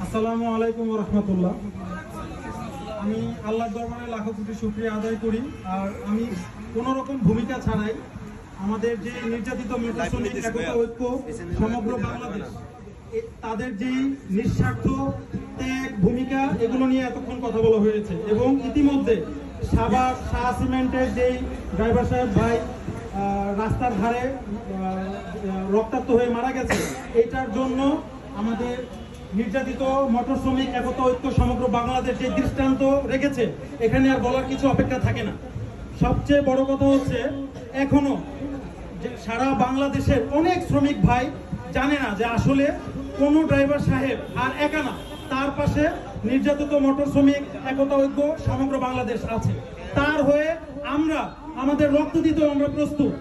আসসালামু আলাইকুম ওয়া রাহমাতুল্লাহ। আমি আল্লাহর দরবারে লাখো কোটি শুকরিয়া আদায় করি। আর আমি কোনো রকম ভূমিকা ছাড়াই আমাদের যে নির্যাতিত মোটর শ্রমিক একতা ঐক্য সমগ্র বাংলাদেশ, তাদের যে নিঃস্বার্থ ত্যাগ ভূমিকা, এগুলো নিয়ে এতক্ষণ কথা বলা হয়েছে। এবং ইতিমধ্যে সাভার শাহ সিমেন্টের যেই ড্রাইভার সাহেব ভাই রাস্তার ধারে রক্তাক্ত হয়ে মারা গেছে, এটার জন্য আমাদের নির্যাতিত মোটর শ্রমিক একতা ঐক্য সমগ্র বাংলাদেশ যে দৃষ্টান্ত রেখেছে, এখানে আর বলার কিছু অপেক্ষা থাকে না। সবচেয়ে বড় কথা হচ্ছে, এখনো সারা বাংলাদেশের অনেক শ্রমিক ভাই জানে না যে আসলে কোনো ড্রাইভার সাহেব আর একা না, তার পাশে নির্যাতিত মোটর শ্রমিক একতা ঐক্য সমগ্র বাংলাদেশ আছে। তার হয়ে আমরা আমাদের রক্ত দিতে আমরা প্রস্তুত।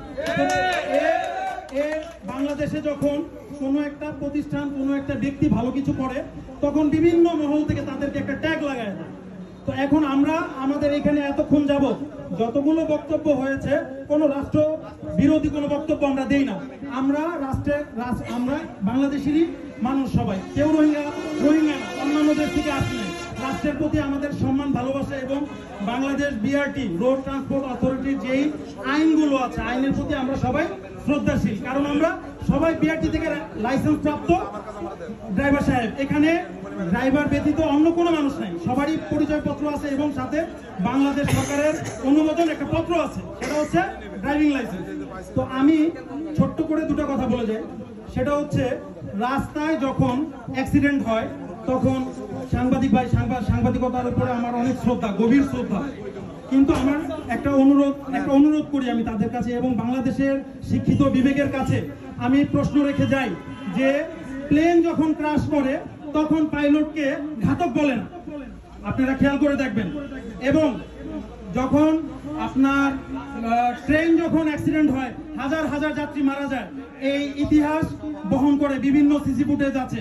বাংলাদেশে যখন কোনো একটা প্রতিষ্ঠান, কোনো একটা ব্যক্তি ভালো কিছু করে, তখন বিভিন্ন মহল থেকে তাদেরকে একটা ট্যাগ লাগায় দেয়। তো এখন আমরা আমাদের এখানে এতক্ষণ যাবত যতগুলো বক্তব্য হয়েছে, কোনো রাষ্ট্র বিরোধী কোনো বক্তব্য আমরা দেই না। আমরা আমরা বাংলাদেশেরই মানুষ, সবাই, কেউ রোহিঙ্গা অন্যান্য দেশ থেকে আসি নাই। রাষ্ট্রের প্রতি আমাদের সম্মান, ভালোবাসা এবং বাংলাদেশ বিআরটি রোড ট্রান্সপোর্ট অথরিটির যেই আইনগুলো আছে, আইনের প্রতি আমরা সবাই শ্রদ্ধাশীল। কারণ আমরা সবাই বিআরটি থেকে লাইসেন্স প্রাপ্ত ড্রাইভার সাহেব। এখানে ড্রাইভার ব্যতীত অন্য কোনো মানুষ নাই, সবারই পরিচয়পত্র আছে এবং সাথে বাংলাদেশ সরকারের অনুমোদন একটা পত্র আছে, সেটা হচ্ছে ড্রাইভিং লাইসেন্স। তো আমি ছোট্ট করে দুটো কথা বলে যাই। সেটা হচ্ছে, রাস্তায় যখন অ্যাক্সিডেন্ট হয় তখন সাংবাদিক ভাই, সাংবাদিকতার উপরে আমার অনেক শ্রদ্ধা, গভীর শ্রদ্ধা। কিন্তু আমার একটা অনুরোধ করি আমি তাদের কাছে এবং বাংলাদেশের শিক্ষিত বিবেকের কাছে আমি প্রশ্ন রেখে যাই যে প্লেন যখন ক্র্যাশ করে তখন পাইলটকে ঘাতক বলে না, আপনারা খেয়াল করে দেখবেন। এবং যখন আপনার ট্রেন যখন অ্যাক্সিডেন্ট হয়, হাজার হাজার যাত্রী মারা যায়, এই ইতিহাস বহন করে বিভিন্ন সিসি ফুটেজ আছে,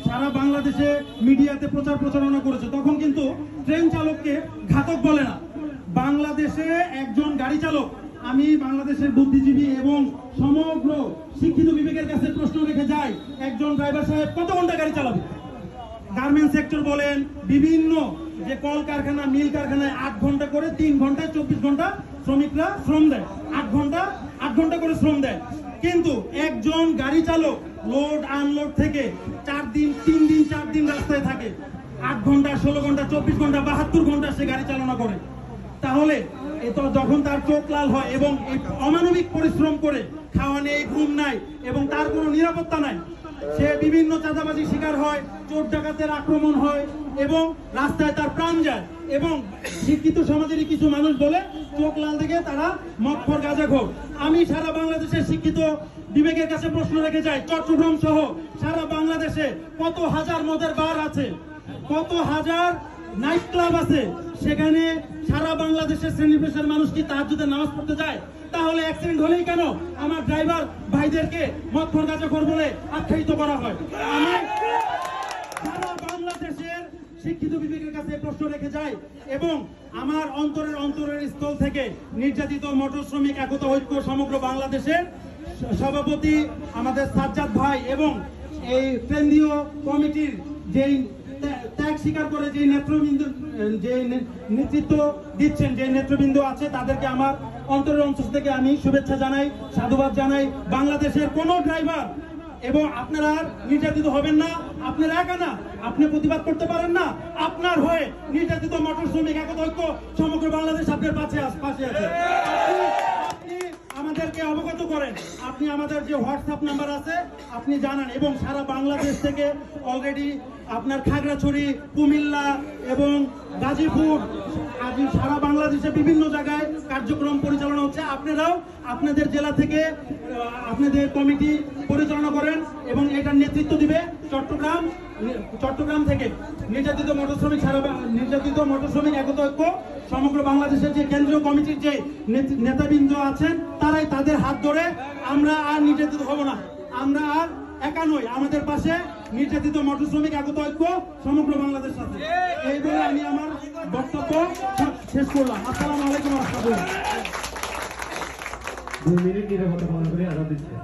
সারা বাংলাদেশে মিডিয়াতে প্রচারণা করেছে। তখন কিন্তু ট্রেন চালককে ঘাতক বলে না। বাংলাদেশে একজন গাড়ি চালক, আমি বাংলাদেশের বুদ্ধিজীবী এবং সমগ্র শিক্ষিত বিবেকের কাছে প্রশ্ন রেখে যাই, একজন ড্রাইভার সাহেব কত ঘন্টা গাড়ি চালাবে? গার্মেন্টস সেক্টর বলেন, বিভিন্ন যে কল কারখানা, মিল কারখানায় 8 ঘন্টা করে, 3 ঘন্টায় 24 ঘন্টা শ্রমিকরা শ্রম দেয়, 8 ঘন্টা করে শ্রম দেয়। কিন্তু একজন গাড়ি চালক লোড আনলোড থেকে 4 দিন 4 দিন রাস্তায় থাকে, 8 ঘন্টা, 16 ঘন্টা, 24 ঘন্টা, 72 ঘন্টা সে গাড়ি চালনা করে। তাহলে যখন তার চোখ লাল হয় এবং অমানবিক পরিশ্রম করে, খাওয়া নেই, ঘুম নাই এবং তার কোনো নিরাপত্তা নাই, সে বিভিন্ন চাঁদাবাজির শিকার হয়, চোর ডাকাতের আক্রমণ হয় এবং রাস্তায় তার প্রাণ যায়। এবং শিক্ষিত সমাজেরই কিছু মানুষ বলে চোখ লাল দেখে তারা মদখোর, গাঁজাখোর। আমি সারা বাংলাদেশের শিক্ষিত বিবেকের কাছে প্রশ্ন রেখে যাই, চট্টগ্রাম সহ সারা বাংলাদেশে কত হাজার মদের বার আছে, কত হাজার নাইট ক্লাব আছে, সেখানে সারা বাংলাদেশের শ্রেণী পেশার মানুষ কি তাহাজ্জুদের নামাজ পড়তে যায়? তাহলে অ্যাক্সিডেন্ট হলেই কেন আমার ড্রাইভার ভাইদেরকে মদখোর, গাঁজাখোর বলে আখ্যায়িত করা হয়? আমি সারা বাংলাদেশের শিক্ষিত বিবেকের কাছে প্রশ্ন রেখে যাই এবং আমার অন্তরের স্থল থেকে নির্যাতিত মোটর শ্রমিক একতা ঐক্য সমগ্র বাংলাদেশের সভাপতি আমাদের সাজ্জাদ ভাই এবং এই কেন্দ্রীয় কমিটির যেই ত্যাগ স্বীকার করে যে নেতৃত্ব দিচ্ছেন, যে নেতৃবৃন্দ আছে, তাদেরকে আমার অন্তরের অংশ থেকে আমি শুভেচ্ছা জানাই, সাধুবাদ জানাই। বাংলাদেশের কোনো ড্রাইভার এবং আপনারা আর নির্যাতিত হবেন না, আপনারা একা না, আপনি প্রতিবাদ করতে পারেন না, আপনার হয়ে নির্যাতিত মোটর শ্রমিক একতা ঐক্য সমগ্র বাংলাদেশ আপনার পাশে আছে। আপনি আমাদেরকে অবগত করেন, আপনি আমাদের যে হোয়াটসঅ্যাপ নাম্বার আছে আপনি জানান। এবং সারা বাংলাদেশ থেকে অলরেডি আপনার খাগড়াছড়ি, কুমিল্লা এবং গাজীপুর, সারা বাংলাদেশে বিভিন্ন জায়গায় কার্যক্রম পরিচালনা হচ্ছে। আপনারাও আপনাদের জেলা থেকে আপনাদের কমিটি পরিচালনা করেন এবং এটার নেতৃত্ব দিবে চট্টগ্রাম থেকে নির্যাতিত মোটর শ্রমিক একতা ঐক্য সমগ্র বাংলাদেশের যে কেন্দ্রীয় কমিটির যে নেতাবৃন্দ আছেন, তারাই, তাদের হাত ধরে আমরা আর নির্যাতিত হব না, আমরা আর একা নই, আমাদের পাশে নির্যাতিত মোটর শ্রমিক একতা ঐক্য সমগ্র বাংলাদেশ আছে। এই বলে আমি আমার বক্তব্য শেষ করলাম। আসসালামু আলাইকুম ওয়া রাহমাতুল্লাহ। 2 মিনিট নিরাপত্তা পালন করে আজাদ দিচ্ছে।